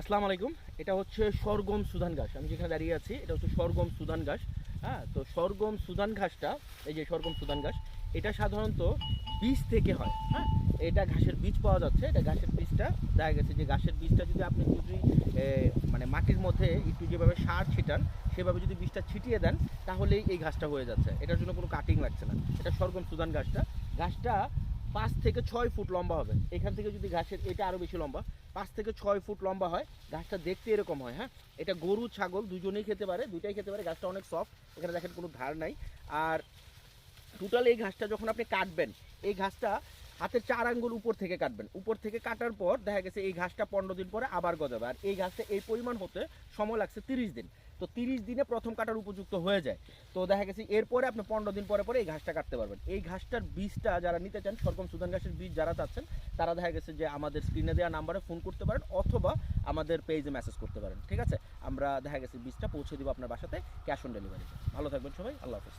আসসালামু আলাইকুম। এটা হচ্ছে সরগম সুদান ঘাস। আমি যেখানে দাঁড়িয়ে আছি এটা হচ্ছে সরগম সুদান ঘাস। হ্যাঁ, তো সরগম সুদান ঘাসটা, এই যে সরগম সুদান ঘাস, এটা সাধারণত বীজ থেকে হয়। হ্যাঁ, এটা ঘাসের বীজ পাওয়া যাচ্ছে। এটা ঘাসের বীজটা দেখা গেছে যে ঘাসের বীজটা যদি আপনি যদি মানে মাটির মধ্যে একটু যেভাবে সার ছিটান সেভাবে যদি বীজটা ছিটিয়ে দেন তাহলেই এই ঘাসটা হয়ে যাচ্ছে। এটার জন্য কোনো কাটিং লাগছে না। এটা সরগম সুদান ঘাসটা। ঘাসটা 5 থেকে 6 ফুট লম্বা হবে। এখান থেকে যদি ঘাসের এটা আরও বেশি লম্বা, 5 থেকে 6 ফুট লম্বা হয়। ঘাসটা দেখতে এরকম হয়। হ্যাঁ, এটা গরু ছাগল দুজনেই খেতে পারে, দুইটাই খেতে পারে। ঘাসটা অনেক সফট, এখানে দেখেন কোনো ধার নাই। আর টোটাল এই ঘাসটা যখন আপনি কাটবেন, এই ঘাসটা হাতের 4 আঙ্গুল উপর থেকে কাটবেন। উপর থেকে কাটার পর দেখা গেছে এই ঘাসটা 15 দিন পরে আবার গজাবে। আর এই ঘাসটা এই পরিমাণ হতে সময় লাগছে 30 দিন। তো 30 দিনে প্রথম কাটার উপযুক্ত হয়ে যায়। তো দেখা গেছে এরপরে আপনি 15 দিন পরে পরে এই ঘাসটা কাটতে পারবেন। এই ঘাসটার বীজটা যারা নিতে চান, সরগম সুদান ঘাসের বীজ যারা চাচ্ছেন, তারা দেখা গেছে যে আমাদের স্ক্রিনে দেওয়া নাম্বারে ফোন করতে পারেন অথবা আমাদের পেজে মেসেজ করতে পারেন। ঠিক আছে, আমরা দেখা গেছে বীজটা পৌঁছে দিব আপনার বাসাতে ক্যাশ অন ডেলিভারি। ভালো থাকবেন সবাই, আল্লাহ হাফেজ।